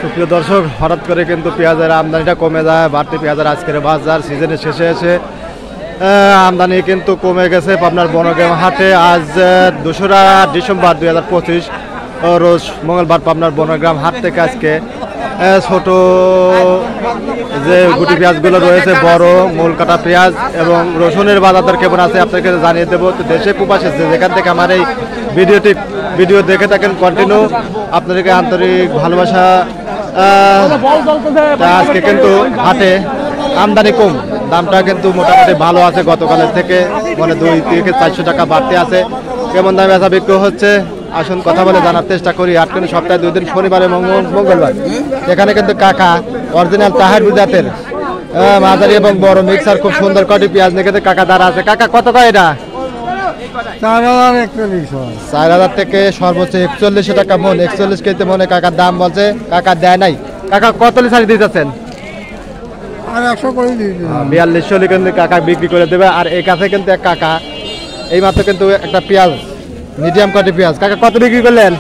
সুপ্রিয় দর্শক, হঠাৎ করে কিন্তু পেঁয়াজের আমদানিটা কমে যায়। বাড়তি পেঁয়াজের আজকের বাজার সিজনের শেষে এসে আমদানি কিন্তু কমে গেছে পাবনার বনগ্রাম হাটে। আজ 2রা ডিসেম্বর 2025 রোজ মঙ্গলবার পাবনার বনগ্রাম হাট থেকে আজকে ছোট যে গুটি পেঁয়াজগুলো রয়েছে, বড় মূল কাটা পেঁয়াজ এবং রসুনের বাজার দর কেমন আছে আপনাকে জানিয়ে দেবো। তো দেশে প্রবাসে যেখান থেকে আমার এই ভিডিও দেখে থাকেন কন্টিনিউ, আপনাদেরকে আন্তরিক ভালোবাসা। আজকে কিন্তু হাটে আমদানি কম, দামটা কিন্তু মোটামুটি ভালো আছে গতকালের থেকে, মানে 2 থেকে 400 টাকা বাড়তে আছে। কেমন দামে বেচা বিক্রি হচ্ছে আসুন কথা বলে জানার চেষ্টা করি। হাট কিন্তু সপ্তাহে 2 দিন, শনিবার এবং মঙ্গলবার। এখানে কিন্তু কাকা অরিজিনাল তাহার জাতের মাঝারি এবং বড় মিক্সার খুব সুন্দর কটি পেঁয়াজ নিয়ে কাকা দাঁড়া আছে। কাকা কত কয় এটা? 4000 থেকে সর্বোচ্চ 4100 টাকা মন। 41 কেজিতে মনে কাকার দাম বলছে, কাকা দেয় নাই। কাকা কত লিটার দিতেছেন? 4200 কিন্তু কাকা বিক্রি করে দেবে। আর এই কাছে কিন্তু এক কাকা এই মাত্র কিন্তু একটা পেঁয়াজ মিডিয়াম কটি পেঁয়াজ, কাকা কত বিক্রি করলেন?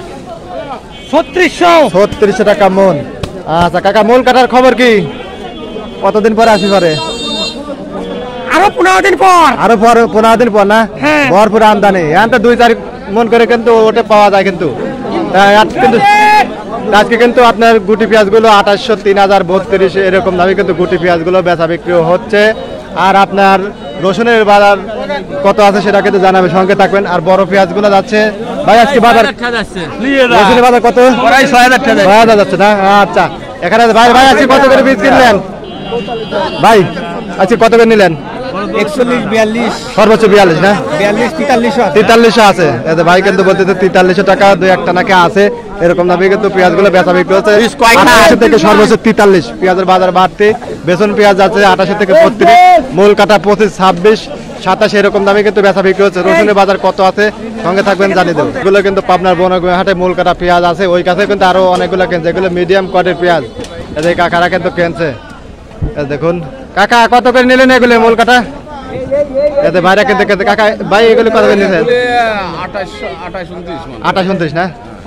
3600 টাকা মন। আচ্ছা কাকা, মূল কাটার খবর কি? কতদিন পরে আসি পারে? আরো 15 দিন পর। আরো 15 দিন পর না? ভরপুর আমদানি। এখন তো 2-4 মন করে কিন্তু ওটা পাওয়া যায়। কিন্তু আজকে কিন্তু আপনার গুটি পেঁয়াজগুলো 2800, 3000, 32 এরকম দামে কিন্তু গুটি পেঁয়াজগুলো বেচা বিক্রি হচ্ছে। আর আপনার রসুনের বাজার কত আছে সেটা কিন্তু জানাবে, সঙ্গে থাকবেন। আর বড় পেঁয়াজগুলো যাচ্ছে ভাই আজকে বাজার রসুনের বাজার কত? 6000 যাচ্ছে না? আচ্ছা এখানে ভাই আজকে কত করে বীজ কিনলেন ভাই? আজকে কত করে নিলেন? 41, 42, সর্বোচ্চ 42 না? 42, 4300 আছে। ভাই কিন্তু বলতে 4300 টাকা 2-1 নাকি আছে, এরকম দামে কিন্তু পেঁয়াজগুলো বেচা বিক্রি হচ্ছে। 28 থেকে সর্বোচ্চ 43 পেঁয়াজের বাজার বাড়তে। বেসন পেঁয়াজ আছে 28 থেকে 32, মূল কাটা 25, 26, 27 এরকম দামে কিন্তু বেচা বিক্রি হচ্ছে। রসুনের বাজার কত আছে সঙ্গে থাকবেন জানিয়ে দেবো। এগুলো কিন্তু পাবনার বনগ্রাম হাটে মূল কাটা পেঁয়াজ আছে। ওই কাছে কিন্তু আরো অনেকগুলো কিনছে, এগুলো মিডিয়াম কোয়ালিটির পেঁয়াজ। এদের কাকারা কিন্তু কিনছে। দেখুন কাকা কত করে নিলেন এগুলো মূল কাটা? এতে ভাইরা কিন্তু কাকা ভাই এগুলো কত করে নিলেন? 28, 29 না?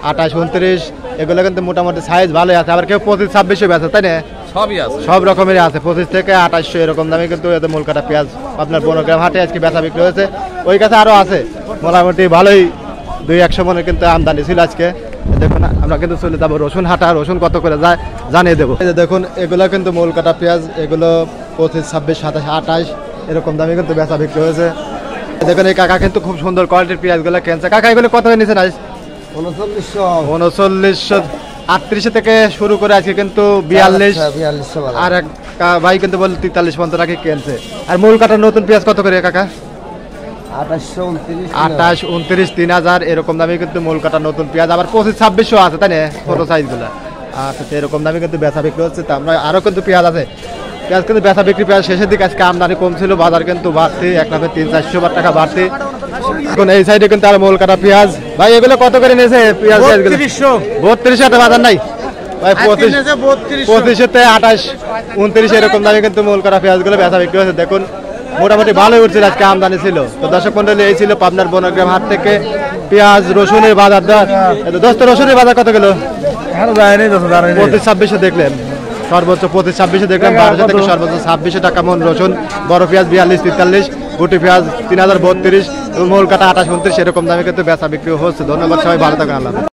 28, 29 এগুলো কিন্তু মোটামুটি সাইজ ভালোই আছে। আবার কেউ 25, 26 বেচে, তাই না? সবই আছে, সব রকমেরই আছে। 25 থেকে 2800 এরকম দামে কিন্তু এতে মূল কাটা পেঁয়াজ আপনার বনগ্রাম হাটে আজকে বেচা বিক্রি হয়েছে। ওই কাছে আরো আছে মোটামুটি ভালোই 200-100 মনের কিন্তু আমদানি ছিল আজকে। দেখুন আমরা কিন্তু চলে যাবো রসুন হাটা। রসুন কত করে যায় জানিয়ে দেবো। এই যে দেখুন এগুলো কিন্তু মূল কাটা পেঁয়াজ, এগুলো 25, 26, 27, 28 এরকম দামে কিন্তু বেচা বিক্রি হয়েছে। দেখুন এই কাকা কিন্তু খুব সুন্দর কোয়ালিটির পেঁয়াজগুলো কিনছে। কাকা এগুলো কত নিয়েছেন আজ? 3900, 38 থেকে শুরু করে আজকে কিন্তু 42। আর এক ভাই কিন্তু বল 43 পর্যন্ত রাখি কিনছে। আর মূল কাটার নতুন পেঁয়াজ কত করে কাকা? 28, 29, 3000 এরকম দামে কিন্তু মূল কাটা নতুন পেঁয়াজ। আবার 25, 2600 আছে, তাই না? ছোট সাইজগুলো। আচ্ছা এরকম দামে কিন্তু বেচা বিক্রি হচ্ছে। তা আমরা আরো কিন্তু পেঁয়াজ আছে। পেঁয়াজ কিন্তু বেচা বিক্রি প্রায় শেষের দিকে আজকে আমদানি কম ছিল, বাজার কিন্তু বাড়তি, এক লাফে 300-400 টাকা বাড়তি। এখন এই সাইডে কিন্তু আর মূল কাটা পেঁয়াজ। ভাই এগুলো কত করে নিয়েছে পেঁয়াজ? 3200 বাজার নাই ভাই? 25 থেকে 28, 29 এরকম দামে কিন্তু মূল কাটা পেঁয়াজগুলো বেচা বিক্রি হচ্ছে। দেখুন মোটামুটি ভালোই উঠছিল আজকে আমদানি ছিল। তো দর্শক মন্ডলী এই ছিল পাবনার বনগ্রাম হাট থেকে পেঁয়াজ রসুনের বাজার দর। দোস্ত রসুনের বাজার কত গেল? 25-26 দেখলেন, সর্বোচ্চ 25-26 দেখলাম। 1200 থেকে সর্বোচ্চ 2600 টাকা মন রসুন। বড় পেঁয়াজ 42-43, গুটি পেঁয়াজ 3032, মূল কাটা 28-29 এরকম দামে কিন্তু বেচা বিক্রি হচ্ছে। ধন্যবাদ, সবাই ভালো থাকেন। আল্লাহ।